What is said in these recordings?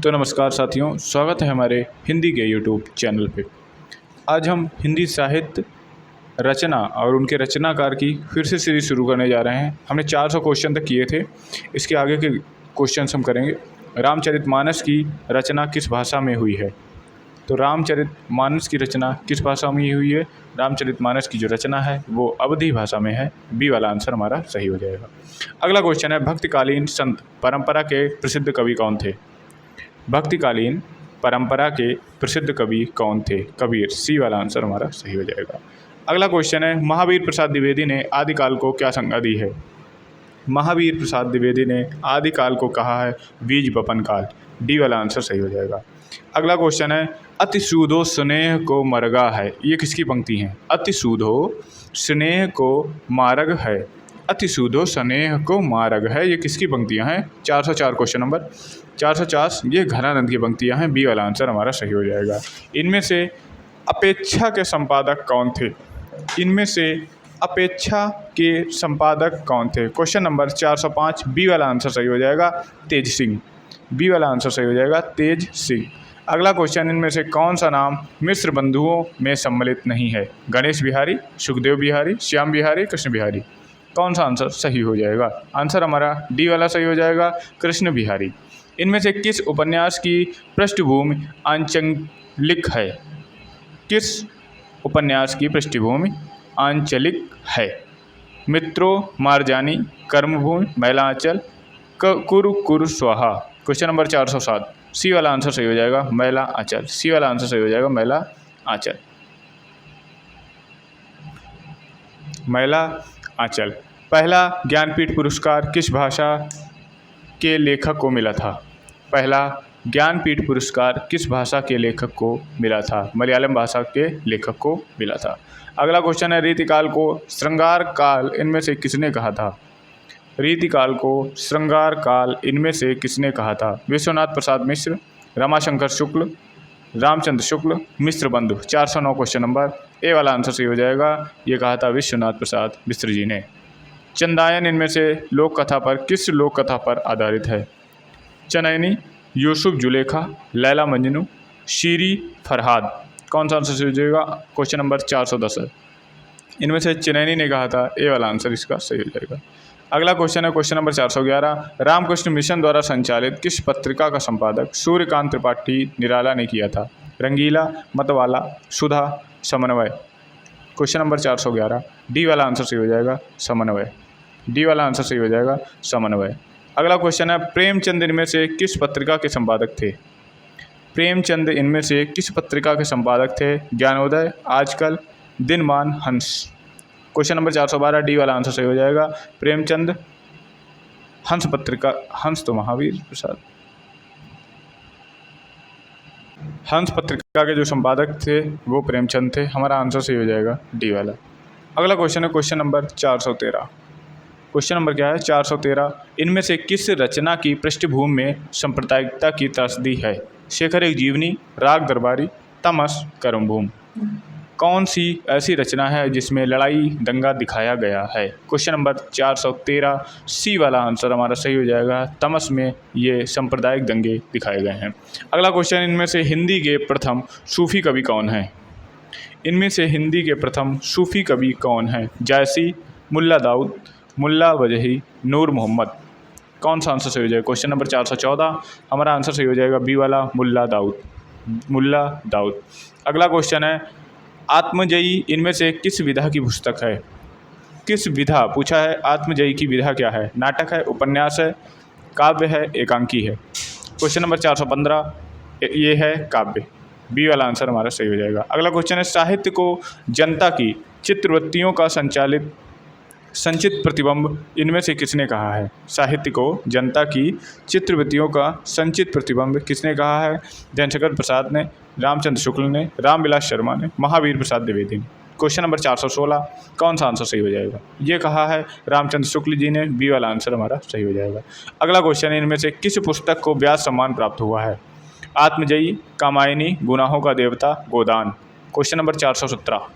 तो नमस्कार साथियों, स्वागत है हमारे हिंदी के यूट्यूब चैनल पे। आज हम हिंदी साहित्य रचना और उनके रचनाकार की फिर से सीरीज शुरू करने जा रहे हैं। हमने 400 क्वेश्चन तक किए थे। इसके आगे के क्वेश्चन हम करेंगे। रामचरितमानस की रचना किस भाषा में हुई है? तो रामचरितमानस की रचना किस भाषा में हुई है? रामचरितमानस की जो रचना है वो अवधी भाषा में है। बी वाला आंसर हमारा सही हो जाएगा। अगला क्वेश्चन है, भक्तिकालीन संत परंपरा के प्रसिद्ध कवि कौन थे? भक्तिकालीन परंपरा के प्रसिद्ध कवि कौन थे? कबीर। सी वाला आंसर हमारा सही हो जाएगा। अगला क्वेश्चन है, महावीर प्रसाद द्विवेदी ने आदिकाल को क्या संज्ञा दी है? महावीर प्रसाद द्विवेदी ने आदिकाल को कहा है बीज बपन काल। डी वाला आंसर सही हो जाएगा। अगला क्वेश्चन है, अति सूदो स्नेह को मरगा है, ये किसकी पंक्ति है? अति सूदो स्नेह को मारग है। अति सूदो स्नेह को मारग है, ये किसकी पंक्तियां हैं? 404 क्वेश्चन नंबर 404 ये घनानंद की पंक्तियां हैं। बी वाला आंसर हमारा सही हो जाएगा। इनमें से अपेक्षा के संपादक कौन थे? इनमें से अपेक्षा के संपादक कौन थे? क्वेश्चन नंबर 405 बी वाला आंसर सही हो जाएगा, तेज सिंह। बी वाला आंसर सही हो जाएगा, तेज सिंह। अगला क्वेश्चन, इनमें से कौन सा नाम मिश्र बंधुओं में सम्मिलित नहीं है? गणेश बिहारी, सुखदेव बिहारी, श्याम बिहारी, कृष्ण बिहारी। कौन सा आंसर सही हो जाएगा? आंसर हमारा डी वाला सही हो जाएगा, कृष्ण बिहारी। इनमें से किस उपन्यास की पृष्ठभूमि आंचलिक है? किस उपन्यास की पृष्ठभूमि आंचलिक है? मित्रों, मारजानी, कर्मभूमि, मैला आंचल, कुरु कुरु स्वाहा। क्वेश्चन नंबर 407 सी वाला आंसर सही हो जाएगा, मैला आंचल। सी वाला आंसर सही हो जाएगा, मैला आंचल। मैला आंचल। पहला ज्ञानपीठ पुरस्कार किस भाषा के लेखक को मिला था? पहला ज्ञानपीठ पुरस्कार किस भाषा के लेखक को मिला था? मलयालम भाषा के लेखक को मिला था। अगला क्वेश्चन है, रीतिकाल को श्रृंगार काल इनमें से किसने कहा था? रीतिकाल को श्रृंगार काल इनमें से किसने कहा था? विश्वनाथ प्रसाद मिश्र, रमाशंकर शुक्ल, रामचंद्र शुक्ल, मिश्र बंधु। 409 क्वेश्चन नंबर ए वाला आंसर सही हो जाएगा। ये कहा था विश्वनाथ प्रसाद मिश्र जी ने। चंदायन इनमें से लोक कथा पर किस लोक कथा पर आधारित है? चनैनी, यूसुफ जुलेखा, लैला मजनू, शीरी फरहाद। कौन सा आंसर सही हो जाएगा? क्वेश्चन नंबर 410 है। इनमें से चनैनी ने कहा था, ए वाला आंसर इसका सही हो जाएगा। अगला क्वेश्चन है, क्वेश्चन नंबर 411, रामकृष्ण मिशन द्वारा संचालित किस पत्रिका का संपादक सूर्यकांत त्रिपाठी निराला ने किया था? रंगीला, मतवाला, सुधा, समन्वय। क्वेश्चन नंबर 411 डी वाला आंसर सही हो जाएगा, समन्वय। डी वाला आंसर सही हो जाएगा, समन्वय। अगला क्वेश्चन है, प्रेमचंद इनमें से किस पत्रिका के संपादक थे? प्रेमचंद इनमें से किस पत्रिका के संपादक थे? ज्ञानोदय, आजकल, दिनमान, हंस। क्वेश्चन नंबर 412 डी वाला आंसर सही हो जाएगा, प्रेमचंद हंस पत्रिका। हंस तो महावीर प्रसाद। हंस पत्रिका के जो संपादक थे वो प्रेमचंद थे। हमारा आंसर सही हो जाएगा, डी वाला। अगला क्वेश्चन है, क्वेश्चन नंबर 413। क्वेश्चन नंबर क्या है? 413। इनमें से किस रचना की पृष्ठभूमि में सांप्रदायिकता की त्रासदी है? शेखर एक जीवनी, राग दरबारी, तमस, कर्मभूमि। कौन सी ऐसी रचना है जिसमें लड़ाई दंगा दिखाया गया है? क्वेश्चन नंबर 413 सी वाला आंसर हमारा सही हो जाएगा। तमस में ये सांप्रदायिक दंगे दिखाए गए हैं। अगला क्वेश्चन, इनमें से हिंदी के प्रथम सूफी कवि कौन हैं? इनमें से हिंदी के प्रथम सूफी कवि कौन हैं? जायसी, मुल्ला दाऊद, मुल्ला वजही, नूर मोहम्मद। कौन सा आंसर सही हो जाएगा? क्वेश्चन नंबर 414 हमारा आंसर सही हो जाएगा, बी वाला, मुल्ला दाऊद। मुल्ला दाऊद। अगला क्वेश्चन है, आत्मजयी इनमें से किस विधा की पुस्तक है? किस विधा पूछा है? आत्मजयी की विधा क्या है? नाटक है, उपन्यास है, काव्य है, एकांकी है। क्वेश्चन नंबर 415 ये है काव्य। बी वाला आंसर हमारा सही हो जाएगा। अगला क्वेश्चन है, साहित्य को जनता की चित्रवृत्तियों का संचित प्रतिबिंब इनमें से किसने कहा है? साहित्य को जनता की चित्रवृत्तियों का संचित प्रतिबिंब किसने कहा है? जयशंकर प्रसाद ने, रामचंद्र शुक्ल ने, रामविलास शर्मा ने, महावीर प्रसाद द्विवेदी ने। क्वेश्चन नंबर 416 कौन सा आंसर सही हो जाएगा? ये कहा है रामचंद्र शुक्ल जी ने। बी वाला आंसर हमारा सही हो जाएगा। अगला क्वेश्चन है, इनमें से किस पुस्तक को व्यास सम्मान प्राप्त हुआ है? आत्मजयी, कामायनी, गुनाहों का देवता, गोदान। क्वेश्चन नंबर 417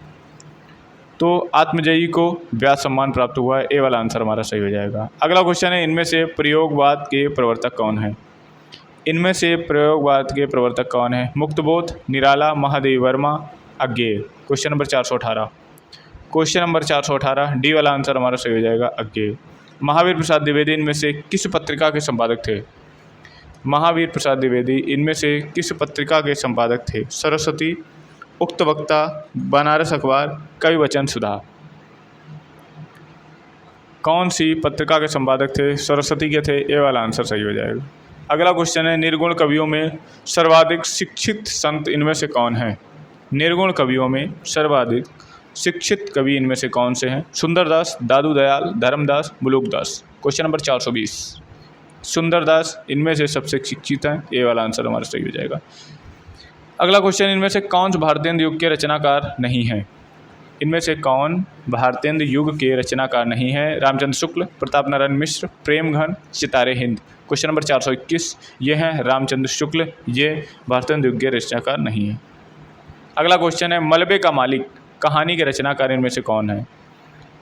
तो आत्मजयी को व्यास सम्मान प्राप्त हुआ है। ए वाला आंसर हमारा सही हो जाएगा। अगला क्वेश्चन है, इनमें से प्रयोगवाद के प्रवर्तक कौन है? इनमें से प्रयोगवाद के प्रवर्तक कौन है? Muktibodh, Nirala, Mahadevi Verma, Agyeya. Question number 418। Question number 418 D वाला आंसर हमारा सही हो जाएगा, अज्ञेय। महावीर प्रसाद द्विवेदी इनमें से किस पत्रिका के संपादक थे? महावीर प्रसाद द्विवेदी इनमें से किस पत्रिका के संपादक थे? सरस्वती, उक्त वक्ता, बनारस अखबार, कवि वचन सुधा। कौन सी पत्रिका के संपादक थे? सरस्वती के थे। ए वाला आंसर सही हो जाएगा। अगला क्वेश्चन है, निर्गुण कवियों में सर्वाधिक शिक्षित संत इनमें से कौन है? निर्गुण कवियों में सर्वाधिक शिक्षित कवि इनमें से कौन से हैं? सुंदरदास, दादू दयाल, धर्मदास, मुलुकदास। Question number 420। सुंदरदास इनमें से सबसे शिक्षित हैं। ए वाला आंसर हमारा सही हो जाएगा। अगला क्वेश्चन, इनमें से कौन भारतेंदु युग के रचनाकार नहीं हैं? इनमें से कौन भारतेंदु युग के रचनाकार नहीं है? रामचंद्र शुक्ल, प्रताप नारायण मिश्र, प्रेमघन, सितारे हिंद। क्वेश्चन नंबर 421 ये हैं रामचंद्र शुक्ल, ये भारतेंदु युग के रचनाकार नहीं है। अगला क्वेश्चन है, मलबे का मालिक कहानी के रचनाकार इनमें से कौन है?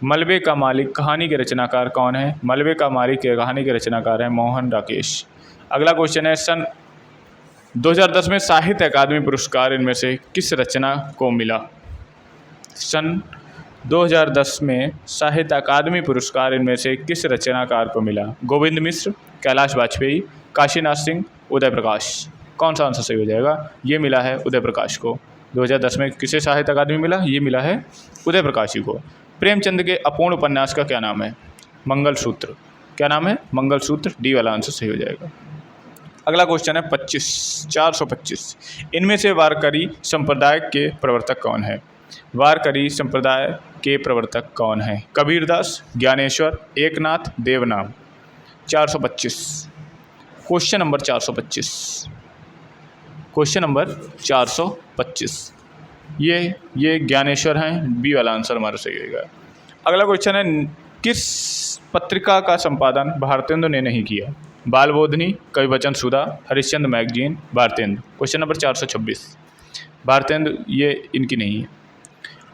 मलबे का मालिक कहानी के रचनाकार कौन है? मलबे का मालिक के कहानी के रचनाकार है मोहन राकेश। अगला क्वेश्चन है, सन 2010 में साहित्य अकादमी पुरस्कार इनमें से किस रचना को मिला? सन 2010 में साहित्य अकादमी पुरस्कार इनमें से किस रचनाकार को मिला? गोविंद मिश्र, कैलाश वाजपेयी, काशीनाथ सिंह, उदय प्रकाश। कौन सा आंसर सही हो जाएगा? ये मिला है उदय प्रकाश को। 2010 में किसे साहित्य अकादमी मिला? ये मिला है उदय प्रकाश जी को। प्रेमचंद के अपूर्ण उपन्यास का क्या नाम है? मंगलसूत्र। क्या नाम है? मंगलसूत्र। डी वाला आंसर सही हो जाएगा। अगला क्वेश्चन है 425। इनमें से वारकरी संप्रदाय के प्रवर्तक कौन है? वारकरी संप्रदाय के प्रवर्तक कौन है? Kabirdas, Dnyaneshwar, Eknath, देवनाम। 425। Question number 425। Question number 425 ये ज्ञानेश्वर हैं। बी वाला आंसर हमारा सही होगा। अगला क्वेश्चन है, किस पत्रिका का संपादन भारतेंदु ने नहीं किया? Balabodhini, Kavi Vachan Sudha, Harishchandra magazine, Bharatendu. Question number 426 Bharatendu ये इनकी नहीं है।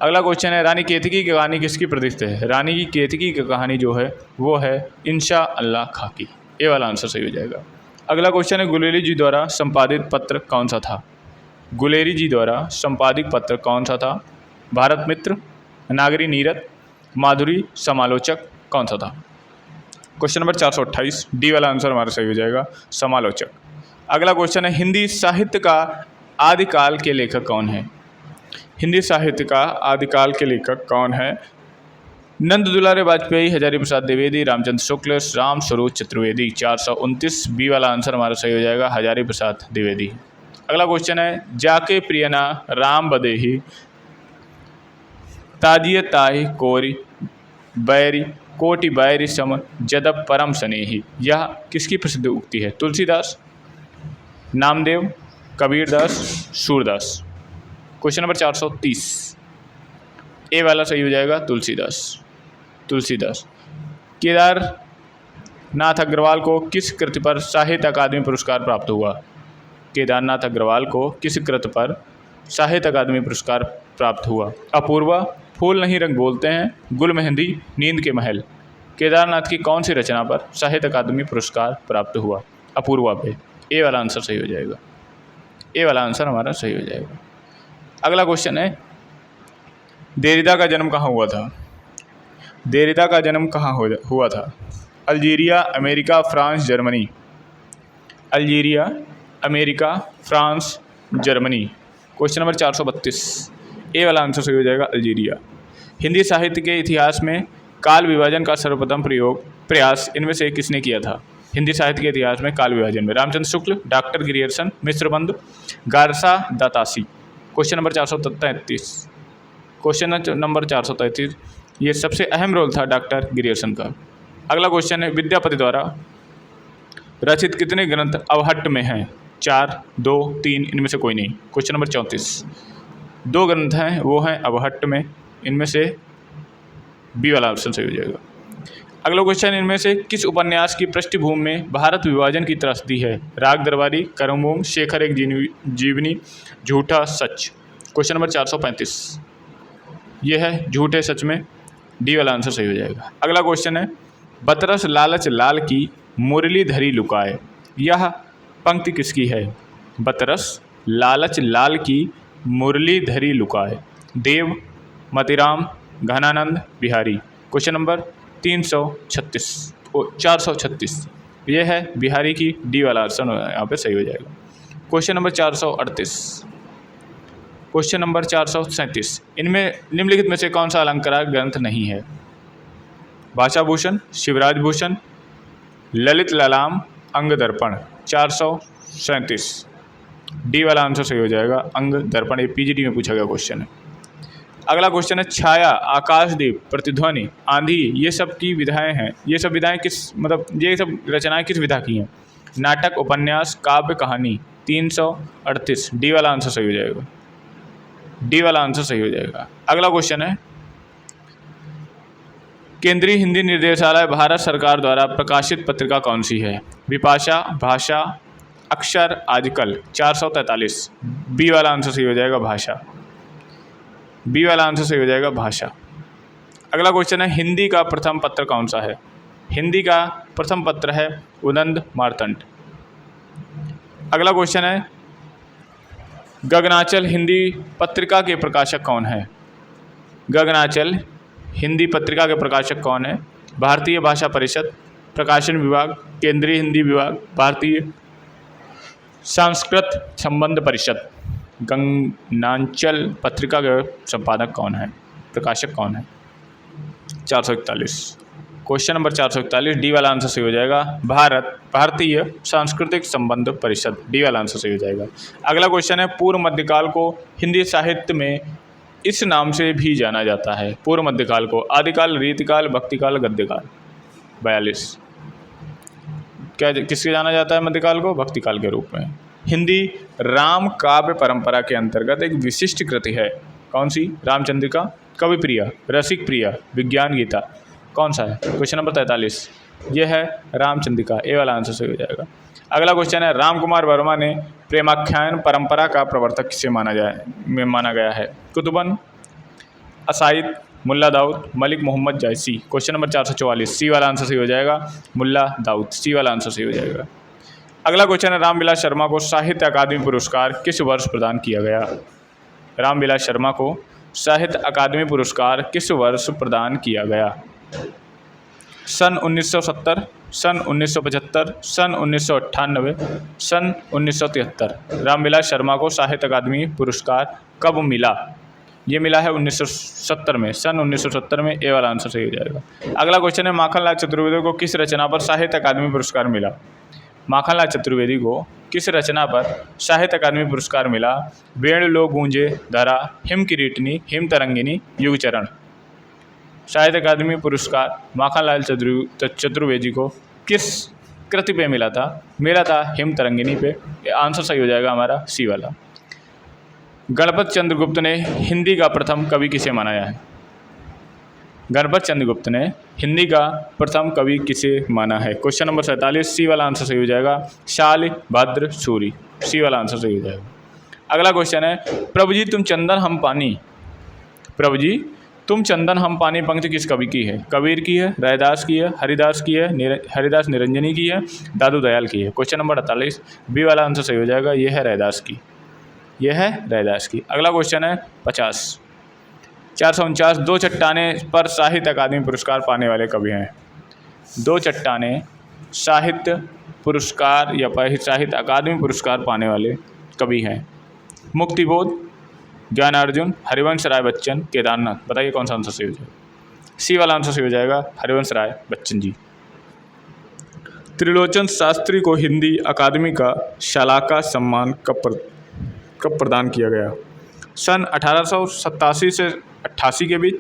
अगला क्वेश्चन है, रानी केतकी की कहानी किसकी प्रतिष्ठित है? रानी की केतकी की कहानी जो है वो है इंशा अल्लाह खां की। ए वाला आंसर सही हो जाएगा। अगला क्वेश्चन है, गुलेरी जी द्वारा संपादित पत्र कौन सा था? गुलेरी जी द्वारा संपादित पत्र कौन सा था? भारत मित्र, नागरी नीरद, माधुरी समालोचक। कौन सा था? क्वेश्चन नंबर 428 डी वाला आंसर हमारा सही हो जाएगा, समालोचक। अगला क्वेश्चन है, हिंदी साहित्य का आदिकाल के लेखक कौन है? हिंदी साहित्य का आदिकाल के लेखक कौन है? नंद दुलारे वाजपेयी, हजारी प्रसाद द्विवेदी, रामचंद्र शुक्ल, राम स्वरूप चतुर्वेदी। 429 बी वाला आंसर हमारा सही हो जाएगा, हजारी प्रसाद द्विवेदी। अगला क्वेश्चन है, जाके प्रियना राम बदेही ताजिय ताहि कोरी बैरी कोटि बैरी सम जदब परम स्नेही। यह किसकी प्रसिद्ध उक्ति है? तुलसीदास, नामदेव, कबीरदास, सूरदास। क्वेश्चन नंबर 430 ए वाला सही हो जाएगा, तुलसीदास। तुलसीदास। केदारनाथ अग्रवाल को किस कृति पर साहित्य अकादमी पुरस्कार प्राप्त हुआ? केदारनाथ अग्रवाल को किस कृति पर साहित्य अकादमी पुरस्कार प्राप्त हुआ? अपूर्वा, फूल नहीं रंग बोलते हैं, गुल मेहंदी, नींद के महल। केदारनाथ की कौन सी रचना पर साहित्य अकादमी पुरस्कार प्राप्त हुआ? अपूर्वा पे। ए वाला आंसर सही हो जाएगा। ए वाला आंसर हमारा सही हो जाएगा। अगला क्वेश्चन है, देरिदा का जन्म कहाँ हुआ था? देरिदा का जन्म कहाँ हुआ था? Algeria, America, France, Germany. Algeria, America, France, Germany. Question number 432 ए वाला आंसर सही हो जाएगा, अल्जीरिया। हिंदी साहित्य के इतिहास में काल विभाजन का सर्वप्रथम प्रयास इनमें से किसने किया था? हिंदी साहित्य के इतिहास में काल विभाजन में Ramchandra Shukla, doctor Grierson, Mishrabandhu, Garcin de Tassy. Question number 433 question number 433 ये सबसे अहम रोल था डॉक्टर गिरियर्सन का। अगला क्वेश्चन है, विद्यापति द्वारा रचित कितने ग्रंथ अवहट्ट में हैं? 4, 2, 3, इनमें से कोई नहीं। क्वेश्चन नंबर 34 2 ग्रंथ हैं, वो हैं अवहट्ट में, इनमें से बी वाला ऑप्शन सही हो जाएगा। अगला क्वेश्चन, इनमें से किस उपन्यास की पृष्ठभूमि में भारत विभाजन की त्रासदी है? राग दरबारी, करमभूमि, शेखर एक जीवनी, झूठा सच। क्वेश्चन नंबर 435 ये है झूठे सच में, डी वाला आंसर सही हो जाएगा। अगला क्वेश्चन है, बतरस लालच लाल की मुरली धरी लुकाए, यह पंक्ति किसकी है? बतरस, लालच लाल की मुरली धरी लुकाए, देव, मतिराम, घनानंद, बिहारी। क्वेश्चन नंबर 436 ये है बिहारी की, डी वाला ऑप्शन यहाँ पे सही हो जाएगा। क्वेश्चन नंबर 438, क्वेश्चन नंबर 437, इनमें निम्नलिखित में से कौन सा अलंकार ग्रंथ नहीं है? भाषा भूषण, शिवराज भूषण, ललित ललाम, अंग दर्पण। 437 डी वाला आंसर सही हो जाएगा, अंग दर्पण। ये पीजीटी में पूछा गया क्वेश्चन है। अगला क्वेश्चन है छाया, आकाशदीप, प्रतिध्वनि, आंधी, ये सब की विधाएं हैं। ये सब विधाएं किस ये सब रचनाएं किस विधा की हैं? नाटक, उपन्यास, काव्य, कहानी। 338 डी वाला आंसर सही हो जाएगा, डी वाला आंसर सही हो जाएगा। अगला क्वेश्चन है केंद्रीय हिंदी निर्देशालय भारत सरकार द्वारा प्रकाशित पत्रिका कौन सी है? विपाशा, भाषा, अक्षर, आजकल। 443 बी वाला आंसर सही हो जाएगा, भाषा। बी वाला आंसर सही हो जाएगा, भाषा। अगला क्वेश्चन है हिंदी का प्रथम पत्र कौन सा है? हिंदी का प्रथम पत्र है उदंड मार्तंड। अगला क्वेश्चन है गगनाचल हिंदी पत्रिका के प्रकाशक कौन है? गगनाचल हिंदी पत्रिका के प्रकाशक कौन है? भारतीय भाषा परिषद, प्रकाशन विभाग, केंद्रीय हिंदी विभाग, भारतीय संस्कृत संबंध परिषद। गगनाचल पत्रिका के संपादक कौन है, प्रकाशक कौन है? 441 क्वेश्चन नंबर 441 डी वाला आंसर सही हो जाएगा, भारतीय सांस्कृतिक संबंध परिषद। डी वाला आंसर सही हो जाएगा। अगला क्वेश्चन है पूर्व मध्यकाल को हिंदी साहित्य में इस नाम से भी जाना जाता है। पूर्व मध्यकाल को आदिकाल, रीतिकाल, भक्तिकाल, गद्यकाल। 42 क्या किससे जाना जाता है मध्यकाल को? भक्तिकाल के रूप में। हिंदी राम काव्य परंपरा के अंतर्गत एक विशिष्ट कृति है, कौन सी? रामचंद्रिका, कवि प्रिया, रसिक प्रिया, विज्ञान गीता। कौन सा है? क्वेश्चन नंबर 43 यह है रामचंद्रिका। ए वाला आंसर सही हो जाएगा। अगला क्वेश्चन है राम कुमार वर्मा ने प्रेमाख्यान परंपरा का प्रवर्तक किसे माना गया है? कुतुबन, असाइद, मुल्ला दाऊद, मलिक मोहम्मद जायसी। क्वेश्चन नंबर 444 सी वाला आंसर सही हो जाएगा, मुल्ला दाऊद। सी वाला आंसर सही हो जाएगा। अगला क्वेश्चन है रामविलास शर्मा को साहित्य अकादमी पुरस्कार किस वर्ष प्रदान किया गया? रामविलास शर्मा को साहित्य अकादमी पुरस्कार किस वर्ष प्रदान किया गया? सन 1970, सन 1975, सन 1998, सन 1973। रामविलास शर्मा को साहित्य अकादमी पुरस्कार कब मिला? ये मिला है 1970 में, सन 1970 में। ए वाला आंसर सही हो जाएगा। अगला क्वेश्चन है माखनलाल चतुर्वेदी को किस रचना पर साहित्य अकादमी पुरस्कार मिला? माखनलाल चतुर्वेदी को किस रचना पर साहित्य अकादमी पुरस्कार मिला? वेण लो गूंजे धरा, हिम किरीटनी, हिम तरंगिनी, युगचरण। साहित्य अकादमी पुरस्कार माखनलाल चतुर्वेदी को किस कृति पे मिला था? मिला था हिम तरंगिनी पे। आंसर सही हो जाएगा हमारा सी वाला। गणपत चंद्रगुप्त ने हिंदी का प्रथम कवि किसे माना है? गणपत चंद्रगुप्त ने हिंदी का प्रथम कवि किसे माना है? क्वेश्चन नंबर 47 सी वाला आंसर सही हो जाएगा, शाल भद्र सूरी। सी वाला आंसर सही हो जाएगा। अगला क्वेश्चन है प्रभु जी तुम चंदन हम पानी, प्रभु जी तुम चंदन हम पानी पंक्ति किस कवि की है? कबीर की है, रैदास की है, हरिदास की है, हरिदास निरंजनी की है, दादू दयाल की है। क्वेश्चन नंबर 48 बी वाला आंसर सही हो जाएगा, यह है रैदास की, यह है रैदास की। अगला क्वेश्चन है 449 दो चट्टाने पर साहित्य अकादमी पुरस्कार पाने वाले कवि हैं? दो चट्टाने साहित्य पुरस्कार या साहित्य अकादमी पुरस्कार पाने वाले कवि हैं? मुक्तिबोध, ज्ञानार्जुन, हरिवंश राय बच्चन, केदारनाथ। बताइए कौन सा आंसर सही हो जाएगा? सी वाला आंसर सही हो जाएगा, हरिवंश राय बच्चन जी। त्रिलोचन शास्त्री को हिंदी अकादमी का शलाका सम्मान कब प्रदान किया गया? सन 1887 से 88 के बीच,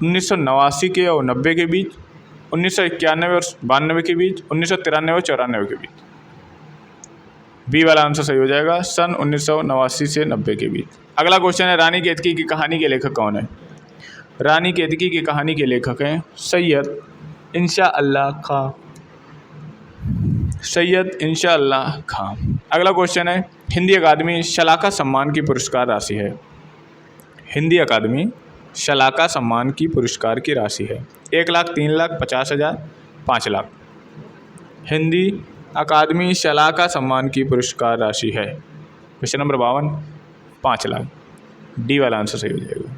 1989 के और 90 के बीच, 1991 और 92 के बीच, 1993 और 94 के बीच। बी वाला आंसर सही हो जाएगा, सन 1989 से 90 के बीच। अगला क्वेश्चन है रानी केतकी की कहानी के लेखक कौन है? रानी केतकी की कहानी के लेखक हैं सैयद इंशाअल्लाह खां, सैयद इंशाअल्लाह खां। अगला क्वेश्चन है हिंदी अकादमी शलाका सम्मान की पुरस्कार राशि है? हिंदी अकादमी शलाका सम्मान की पुरस्कार की राशि है 1 लाख, 3 लाख, 50,000, 5 लाख। हिंदी अकादमी शलाका सम्मान की पुरस्कार राशि है? Question number 52, 5 lakh. डी वाला आंसर सही हो जाएगा।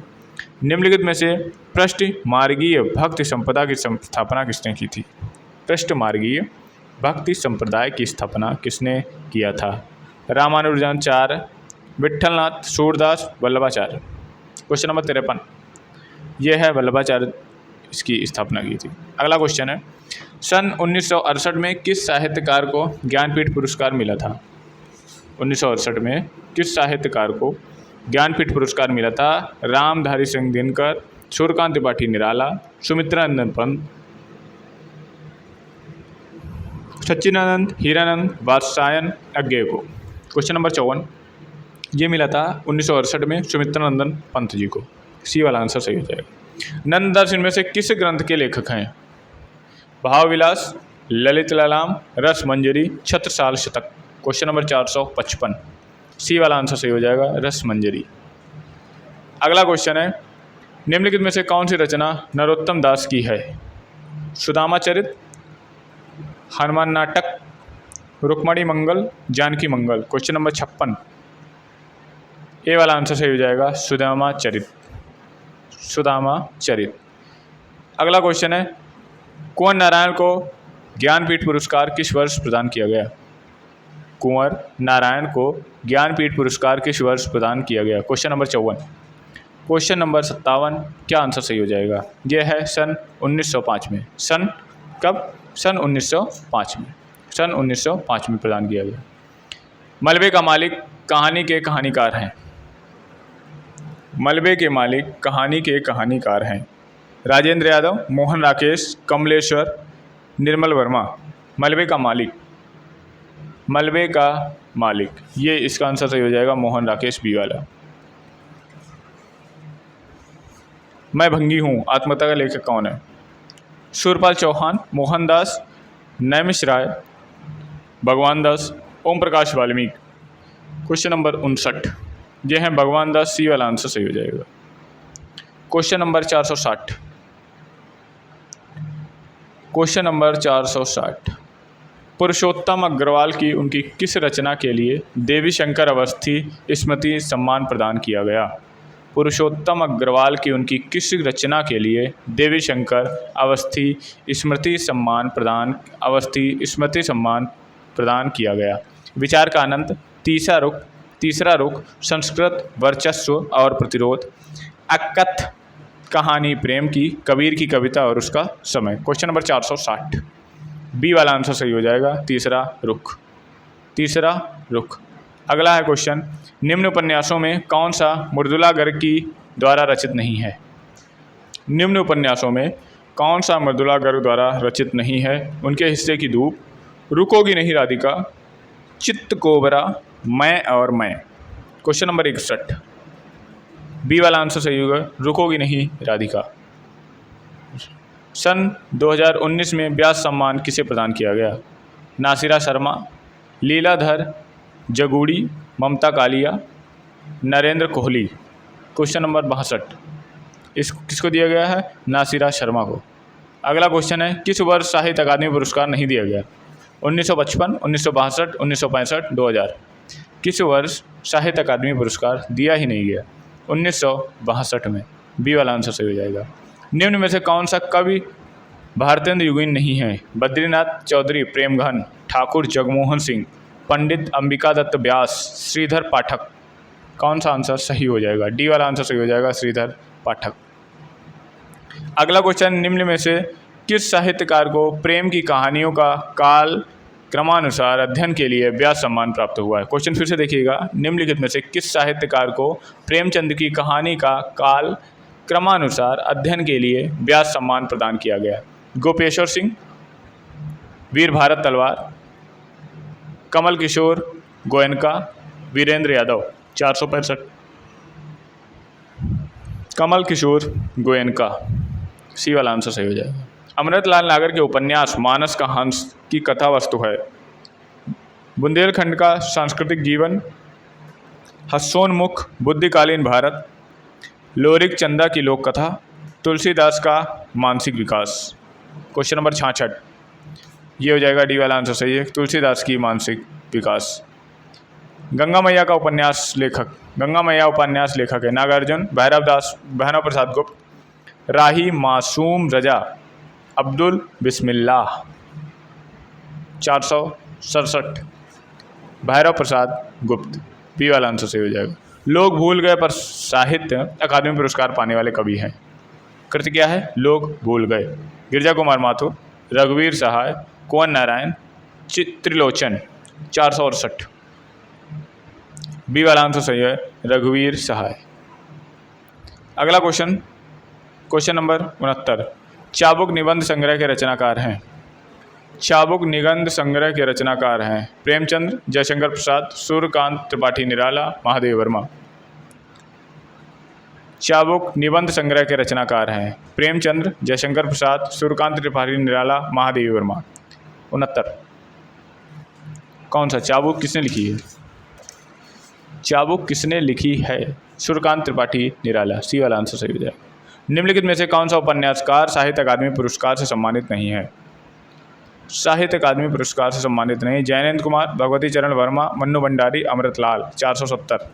निम्नलिखित में से पृष्ठ मार्गीय भक्ति संपदा की स्थापना किसने की थी? पृष्ठ मार्गीय भक्ति संप्रदाय की स्थापना किसने किया था? रामानुजाचार्य, विठलनाथ, सूरदास, वल्लभाचार्य। क्वेश्चन नंबर 53, यह है वल्लभाचार्य इसकी स्थापना की थी। अगला क्वेश्चन है, सन 1968 में किस साहित्यकार को ज्ञानपीठ पुरस्कार मिला था? 1968 में किस साहित्यकार को ज्ञानपीठ पुरस्कार मिला था? रामधारी सिंह दिनकर, सूर्यकांत त्रिपाठी निराला, सुमित्रानंद पंत, सच्चिदानंद, हीरानंद, वात्स्यायन अज्ञेय को। क्वेश्चन नंबर 54, ये मिला था 1968 में सुमित्रानंदन पंत जी को। सी वाला आंसर सही हो जाएगा। नंददास इनमें से किस ग्रंथ के लेखक हैं? भाव विलास, ललित ललाम, रस मंजरी, छत्रसाल शतक। क्वेश्चन नंबर 455, सी वाला आंसर सही हो जाएगा, रस मंजरी। अगला क्वेश्चन है, निम्नलिखित में से कौन सी रचना नरोत्तम दास की है? सुदामा चरित, हनुमान नाटक, रुक्मणी मंगल, जानकी मंगल। क्वेश्चन नंबर 56, ए वाला आंसर सही हो जाएगा, सुदामा चरित, सुदामा चरित। अगला क्वेश्चन है, कुंवर नारायण को ज्ञानपीठ पुरस्कार किस वर्ष प्रदान किया गया? कुंवर नारायण को ज्ञानपीठ पुरस्कार किस वर्ष प्रदान किया गया? Question number 54। क्वेश्चन नंबर 57, क्या आंसर सही हो जाएगा? यह है सन 1905 में। सन कब? सन 1905 में। सन 1905 में प्रदान किया गया। मलबे का मालिक कहानी के कहानीकार हैं? मलबे के मालिक कहानी के कहानीकार हैं राजेंद्र यादव, मोहन राकेश, कमलेश्वर, निर्मल वर्मा। मलबे का मालिक, मलबे का मालिक, ये इसका आंसर सही हो जाएगा, मोहन राकेश बी वाला। मैं भंगी हूँ आत्मकथा का लेखक कौन है? सूरपाल चौहान, मोहनदास, नैमिष राय, भगवान दास, ओम प्रकाश वाल्मीकि। क्वेश्चन नंबर 59, ये है भगवान दास, सी वाला आंसर सही हो जाएगा। क्वेश्चन नंबर 460, क्वेश्चन नंबर 460, पुरुषोत्तम अग्रवाल की उनकी किस रचना के लिए देवी शंकर अवस्थी स्मृति सम्मान प्रदान किया गया? पुरुषोत्तम अग्रवाल की उनकी किस रचना के लिए देवी शंकर अवस्थी स्मृति सम्मान प्रदान किया गया? विचार का आनंद, तीसरा रुख, संस्कृत, वर्चस्व और प्रतिरोध, अकथ कहानी प्रेम की, कबीर की कविता और उसका समय। क्वेश्चन नंबर 460, बी वाला आंसर सही हो जाएगा, तीसरा रुख, तीसरा रुख। अगला है क्वेश्चन, निम्न उपन्यासों में कौन सा मृदुला गर्ग की द्वारा रचित नहीं है? निम्न उपन्यासों में कौन सा मृदुला गर्ग द्वारा रचित नहीं है? उनके हिस्से की धूप, रुकोगी नहीं राधिका, चित्त कोबरा, मैं और मैं। क्वेश्चन नंबर 61, बी वाला आंसर सही होगा, रुकोगी नहीं राधिका। सन 2019 में व्यास सम्मान किसे प्रदान किया गया? नासिरा शर्मा, लीलाधर जगूड़ी, ममता कालिया, नरेंद्र कोहली। क्वेश्चन नंबर 62, किसको दिया गया है? नासिरा शर्मा को। अगला क्वेश्चन है, किस वर्ष साहित्य अकादमी पुरस्कार नहीं दिया गया? 1955, 1962, 1965, 2000। किस वर्ष साहित्य अकादमी पुरस्कार दिया ही नहीं गया? 1962 में। बी वाला आंसर सही हो जाएगा। निम्न में से कौन सा कवि भारतेंद्र युगीन नहीं है? बद्रीनाथ चौधरी प्रेमघन, ठाकुर जगमोहन सिंह, पंडित अंबिका दत्त व्यास, श्रीधर पाठक। कौन सा आंसर सही हो जाएगा? डी वाला आंसर सही हो जाएगा, श्रीधर पाठक। अगला क्वेश्चन, निम्न में से किस साहित्यकार को प्रेम की कहानियों का काल क्रमानुसार अध्ययन के लिए व्यास सम्मान प्राप्त हुआ है? क्वेश्चन फिर से देखिएगा, निम्नलिखित में से किस साहित्यकार को प्रेमचंद की कहानी का काल क्रमानुसार अध्ययन के लिए व्यास सम्मान प्रदान किया गया? गोपेश्वर सिंह, वीर भारत तलवार, कमल किशोर गोयनका, वीरेंद्र यादव। 465, कमल किशोर गोयनका, सी वाला आंसर सही हो जाएगा। अमृतलाल नागर के उपन्यास मानस का हंस की कथा वस्तु है? बुंदेलखंड का सांस्कृतिक जीवन, हस्सोन्मुख बुद्धिकालीन भारत, लोरिक चंदा की लोक कथा, तुलसीदास का मानसिक विकास। क्वेश्चन नंबर 66, ये हो जाएगा डी वाला आंसर सही है। तुलसीदास की मानसिक विकास। गंगा मैया का उपन्यास लेखक, गंगा मैया उपन्यास लेखक है नागार्जुन, भैरव दास, भैरव प्रसाद गुप्त, राही मासूम रजा, अब्दुल बिस्मिल्लाह। 467 भैरव प्रसाद गुप्त, बी वाला आंसर सही हो जाएगा। लोग भूल गए पर साहित्य अकादमी पुरस्कार पाने वाले कवि हैं। कृति क्या है? लोग भूल गए। गिरिजा कुमार माथुर, रघुवीर सहाय, कुंवर नारायण, त्रिलोचन। 468 बी वाला आंसर सही है, रघुवीर सहाय। अगला क्वेश्चन, क्वेश्चन नंबर 69। चाबुक निबंध संग्रह के रचनाकार हैं। चाबुक निबंध संग्रह के रचनाकार हैं प्रेमचंद, जयशंकर प्रसाद, सूर्यकांत त्रिपाठी निराला, महादेव वर्मा। चाबुक निबंध संग्रह के रचनाकार हैं प्रेमचंद, जयशंकर प्रसाद, सूर्यकांत त्रिपाठी निराला, महादेव वर्मा। 69 कौन सा? चाबुक किसने लिखी है? चाबुक किसने लिखी है? सूर्यकांत त्रिपाठी निराला, सी वाला आंसर सही हो जाएगा। निम्नलिखित में से कौन सा उपन्यासकार साहित्य अकादमी पुरस्कार से सम्मानित नहीं है? साहित्य अकादमी पुरस्कार से सम्मानित नहीं। जयनेंद्र कुमार, भगवती चरण वर्मा, मन्नू भंडारी, अमृतलाल। 470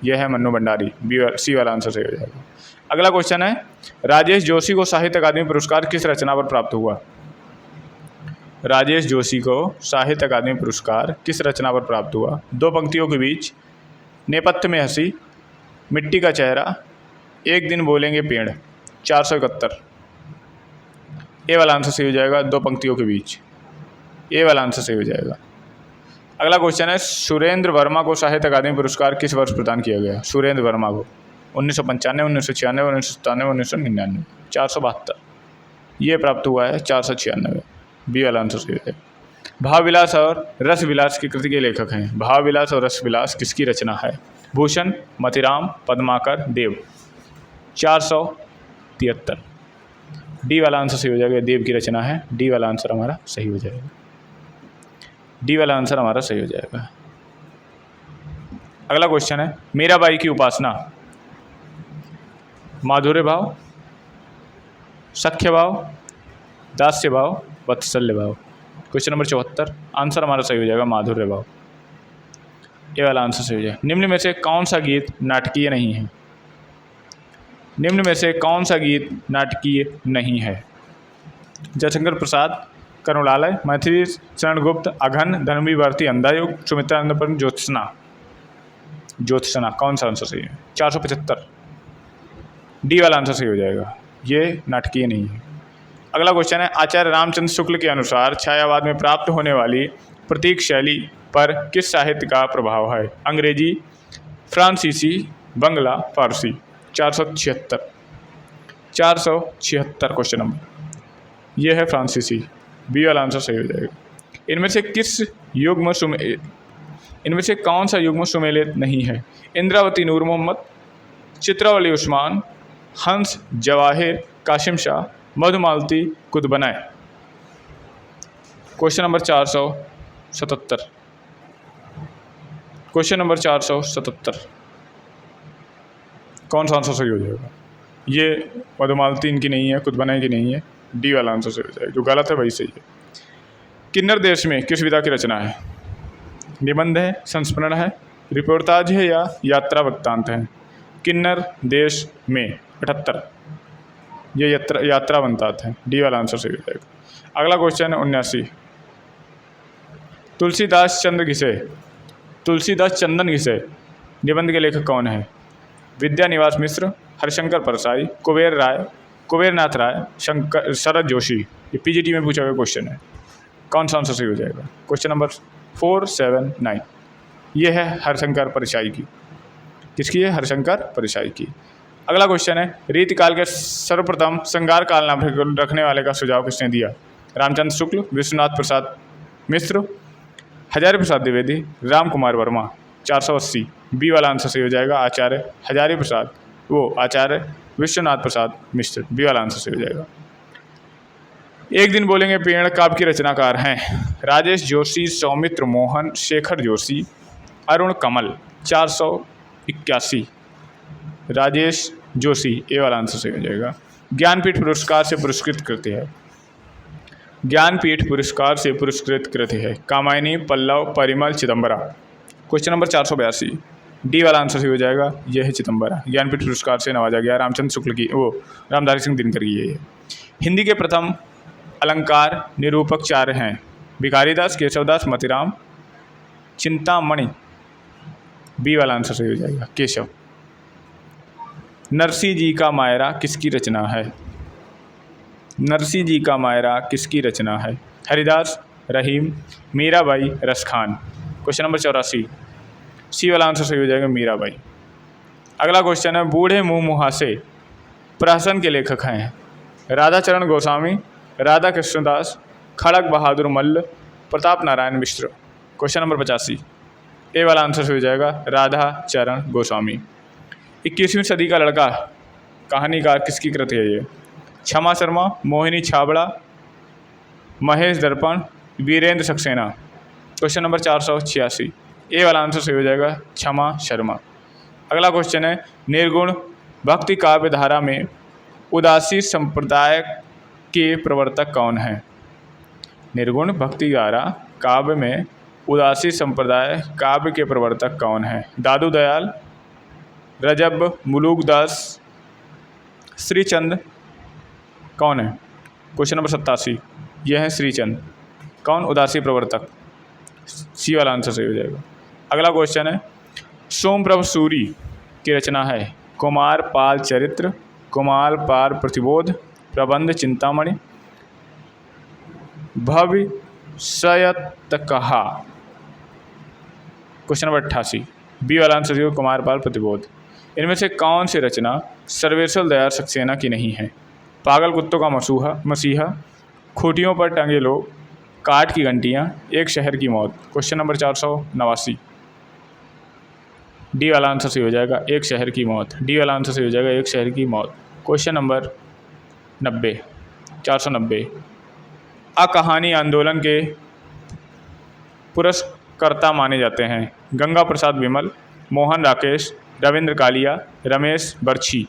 यह है मन्नू भंडारी, सी वाला आंसर सही हो जाएगा। अगला क्वेश्चन है, राजेश जोशी को साहित्य अकादमी पुरस्कार किस रचना पर प्राप्त हुआ? राजेश जोशी को साहित्य अकादमी पुरस्कार किस रचना पर प्राप्त हुआ? दो पंक्तियों के बीच, नेपथ्य में हंसी, मिट्टी का चेहरा, एक दिन बोलेंगे पेड़। 471 ए वाला आंसर सही हो जाएगा। दो पंक्तियों के बीच, ए वाला आंसर सही हो जाएगा। अगला क्वेश्चन है, सुरेंद्र वर्मा को साहित्य अकादमी पुरस्कार किस वर्ष प्रदान किया गया? सुरेंद्र वर्मा को 1995, 1996, 1997, 1999। 472 ये प्राप्त हुआ है। 496 बी वाला आंसर सही हो जाएगा। भावविलास और रसविलास की कृति के लेखक हैं। भावविलास और रसविलास किसकी रचना है? भूषण, मतिराम, पद्माकर, देव। 473 डी वाला आंसर सही हो जाएगा। देव की रचना है। डी वाला आंसर हमारा सही हो जाएगा। डी वाला आंसर हमारा सही हो जाएगा। अगला क्वेश्चन है, मीराबाई की उपासना माधुर्य भाव, सख्य भाव, दास्य भाव, वत्सल्य भाव। क्वेश्चन नंबर 74 आंसर हमारा सही हो जाएगा माधुर्य भाव, ये वाला आंसर सही हो जाएगा। निम्न में से कौन सा गीत नाटकीय नहीं है? निम्न में से कौन सा गीत नाटकीय नहीं है? जयशंकर प्रसाद, करुणालय, मैथिली शरण गुप्त, अघन, धर्मवीर भारती, अंधायुग, सुमित्रानंदपुरम, ज्योत्सना। ज्योत्सना कौन सा आंसर सही है? 475 डी वाला आंसर सही हो जाएगा। ये नाटकीय नहीं है। अगला क्वेश्चन है, आचार्य रामचंद्र शुक्ल के अनुसार छायावाद में प्राप्त होने वाली प्रतीक शैली पर किस साहित्य का प्रभाव है? अंग्रेजी, फ्रांसीसी, बंगला, फारसी। 476 क्वेश्चन नंबर, यह है फ्रांसीसी, बी वाला आंसर सही हो जाएगा। इनमें से कौन सा युग्म सुमेलित नहीं है? इंद्रावती नूर मोहम्मद, चित्रावली उस्मान, हंस जवाहिर कासिम शाह, मधुमालती कुतुबनाय। क्वेश्चन नंबर 477 क्वेश्चन नंबर 477 कौन सा आंसर सही हो जाएगा? ये मधुमालती इनकी नहीं है, कुतुबनाय की नहीं है। डी वाला आंसर सही हो जाएगा। जो गलत है वही सही है। किन्नर देश में किस विधा की रचना है? निबंध है, संस्मरण है, रिपोर्टाज है या यात्रा वृत्तांत है? किन्नर देश में 78 ये यात्रा वृत्तांत है। डी वाला आंसर सही हो जाएगा। अगला क्वेश्चन है 79, तुलसीदास चंदन घिसे निबंध के लेखक कौन है? विद्यानिवास मिश्र, हरिशंकर परसाई, कुबेरनाथ राय, शरद जोशी। ये पीजीटी में पूछा गया क्वेश्चन है। कौन सा आंसर सही हो जाएगा? क्वेश्चन नंबर 479 ये है हरिशंकर परसाई की। किसकी है? हरिशंकर परसाई की। अगला क्वेश्चन है, रीतिकाल के सर्वप्रथम श्रृंगार काल नाम रखने वाले का सुझाव किसने दिया? रामचंद्र शुक्ल, विश्वनाथ प्रसाद मिश्र, हजारी प्रसाद द्विवेदी, राम कुमार वर्मा। 480 बी वाला आंसर सही हो जाएगा। आचार्य विश्वनाथ प्रसाद मिश्र, बी वाला आंसर सही हो जाएगा। एक दिन बोलेंगे पेड़ काव्य के रचनाकार हैं राजेश जोशी, सौमित्र मोहन, शेखर जोशी, अरुण कमल। 481 राजेश जोशी, ए वाला आंसर सही हो जाएगा। ज्ञानपीठ पुरस्कार से पुरस्कृत करते हैं ज्ञानपीठ पुरस्कार से पुरस्कृत कृति है? Kamayani, Pallav, Parimal, Chidambara. Question number 482, D वाला आंसर सही हो जाएगा, यह है चिदंबरा। ज्ञानपीठ पुरस्कार से नवाजा गया रामचंद्र शुक्ल की रामधारी सिंह दिनकर की है। हिंदी के प्रथम अलंकार निरूपक चार हैं? भिखारीदास, केशवदास, मतीराम, चिंतामणि। बी वाला आंसर सही हो जाएगा, केशव। नरसिंह जी का मायरा किसकी रचना है? नरसिंह जी का मायरा किसकी रचना है? हरिदास, रहीम, मीराबाई, रसखान। क्वेश्चन नंबर 84, सी वाला आंसर सही हो जाएगा, मीराबाई। अगला क्वेश्चन है, बूढ़े मुँह मुहासे प्रहसन के लेखक हैं? राधाचरण गोस्वामी, राधा कृष्णदास, खड़ग बहादुर मल्ल, प्रताप नारायण मिश्र। क्वेश्चन नंबर 85, ए वाला आंसर सही हो जाएगा, राधाचरण गोस्वामी। 21वीं सदी का लड़का कहानीकार किसकी कृति है ये? क्षमा शर्मा, मोहिनी छाबड़ा, महेश दर्पण, वीरेंद्र सक्सेना। क्वेश्चन नंबर 486, ए वाला आंसर सही हो जाएगा, क्षमा शर्मा। अगला क्वेश्चन है, निर्गुण भक्ति काव्य धारा में उदासी संप्रदाय के प्रवर्तक कौन हैं? निर्गुण भक्ति धारा काव्य में उदासी संप्रदाय काव्य के प्रवर्तक कौन हैं? दादू दयाल, रजब मुलुकदास, श्रीचंद। कौन है? क्वेश्चन नंबर 87, यह है श्रीचंद। कौन उदासी प्रवर्तक? सी वाला आंसर सही हो जाएगा। अगला क्वेश्चन है, सोमप्रभ सूरी की रचना है? कुमार पाल चरित्र, कुमार पाल प्रतिबोध, प्रबंध चिंतामणि, भविष्यत कहा। क्वेश्चन नंबर 88, बी वाला आंसर सही हो, कुमार पाल प्रतिबोध। इनमें से कौन सी रचना सर्वेश्वर दयाल सक्सेना की नहीं है? पागल कुत्तों का मसीहा, खूंटियों पर टंगे लोग, काठ की घंटियाँ, एक शहर की मौत। क्वेश्चन नंबर 489, डी वाला आंसर सही हो जाएगा, एक शहर की मौत। डी वाला आंसर सही हो जाएगा, एक शहर की मौत। क्वेश्चन नंबर 490, अकहानी आंदोलन के पुरस्कर्ता माने जाते हैं? गंगा प्रसाद विमल, मोहन राकेश, रविंद्र कालिया, रमेश बर्छी।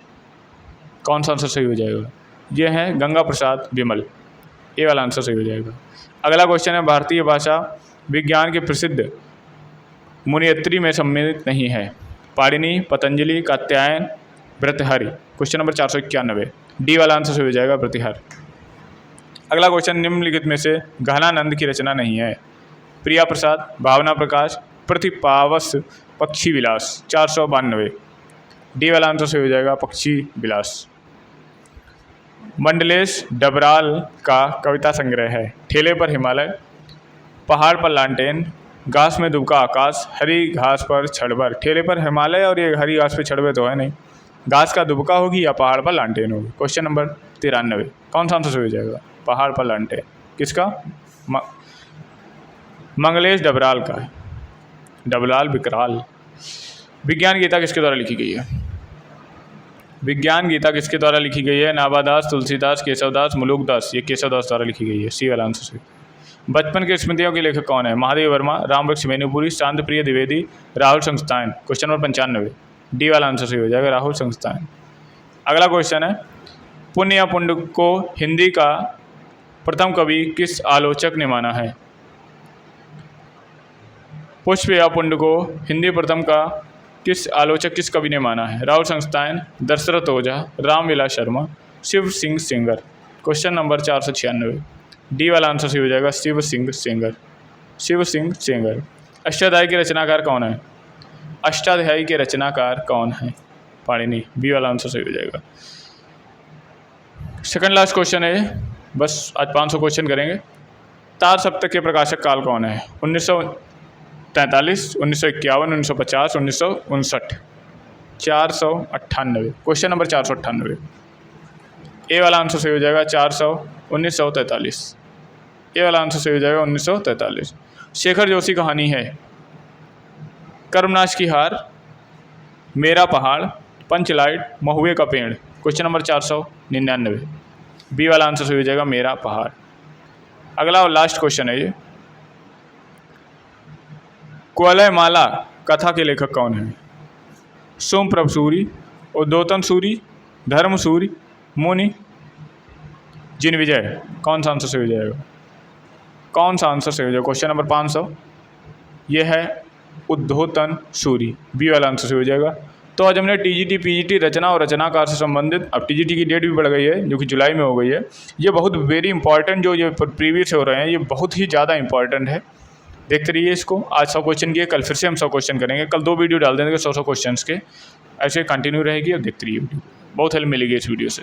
कौन सा आंसर सही हो जाएगा? यह है गंगा प्रसाद विमल। ए वाला आंसर सही हो जाएगा। अगला क्वेश्चन है, भारतीय भाषा विज्ञान के प्रसिद्ध मुनियत्री में सम्मिलित नहीं है? Panini, Patanjali, Katyayana, Bhartrihari. Question number 491, D वाला आंसर सही हो जाएगा, भर्तृहरि। अगला क्वेश्चन, निम्नलिखित में से गहनानंद की रचना नहीं है? प्रिया प्रसाद, भावना प्रकाश, प्रतिपावस, पक्षी विलास। 492, डी वाला आंसर सही हो जाएगा, पक्षी विलास। मंडलेश डबराल का कविता संग्रह है? ठेले पर हिमालय, पहाड़ पर लालटेन, घास में दुबका आकाश, हरी घास पर छड़बर। ठेले पर हिमालय और ये हरी घास पर छड़बर तो है नहीं, घास का दुबका होगी या पहाड़ पर लालटेन होगी। क्वेश्चन नंबर 93, कौन सा आंसर सही हो जाएगा? पहाड़ पर लालटेन। किसका? मंगलेश डबराल का है, डबलाल विकराल। विज्ञान गीता किसके द्वारा लिखी गई है? विज्ञान गीता किसके द्वारा लिखी गई है? नाभादास, तुलसीदास, केशवदास, मुलुकदास। ये केशवदास द्वारा लिखी गई है, सी वाला आंसर सही। बचपन की स्मृतियों के लेखक कौन है? महादेव वर्मा, रामवृक्ष मैनुपुरी, शांत प्रिय द्विवेदी, राहुल संस्थान। क्वेश्चन नंबर 95, डी वाला आंसर सही हो जाएगा, राहुल संस्थान। अगला क्वेश्चन है, पुण्य या पुंड को हिंदी का प्रथम कवि किस आलोचक ने माना है? पुष्प या पुंड को हिंदी प्रथम का किस आलोचक, किस कवि ने माना है? राहुल संस्थान, Dashrath Ojha, Ramvilas Sharma, Shiv Singh Sengar. Question number 496, D वाला आंसर सही हो जाएगा, शिव सिंह सेंगर। शिव सिंह सेंगर। अष्टाध्यायी के रचनाकार कौन है? अष्टाध्यायी के रचनाकार कौन है? पाणिनि। बी वाला आंसर सही हो जाएगा। सेकंड लास्ट क्वेश्चन है, बस आज 500 क्वेश्चन करेंगे। तार सप्तक के प्रकाशक काल कौन है? 1943, 1951, 1950, 1959। 498। क्वेश्चन नंबर 498, ए वाला आंसर सही हो जाएगा 1943। ए वाला आंसर सही हो जाएगा 1943। शेखर जोशी कहानी है? कर्मनाश की हार, मेरा पहाड़, पंचलाइट, महुए का पेड़। क्वेश्चन नंबर 499, बी वाला आंसर सही हो जाएगा, मेरा पहाड़। अगला और लास्ट क्वेश्चन है ये, कुवलयमाला कथा के लेखक कौन है? सोमप्रभ सूरी, उद्योतन सूरी, धर्म सूरी, मुनि, जिनविजय। कौन सा आंसर सही हो जाएगा? कौन सा आंसर सही हो जाएगा? क्वेश्चन नंबर 500 ये है उद्योतन सूरी, बी वाला आंसर सही हो जाएगा। तो आज हमने टीजीटी, पीजीटी, रचना और रचनाकार से संबंधित, अब टीजीटी की डेट भी बढ़ गई है जो कि जुलाई में हो गई है। ये बहुत वेरी इंपॉर्टेंट जो ये प्रीवियस हो रहे हैं, ये बहुत ही ज़्यादा इंपॉर्टेंट है। देखते रहिए इसको। आज 100 क्वेश्चन किए, कल फिर से हम 100 क्वेश्चन करेंगे। कल 2 वीडियो डाल देंगे 100 क्वेश्चन के, ऐसे कंटिन्यू रहेगी और देखते रहिए वीडियो। बहुत हेल्प मिलेगी इस वीडियो से।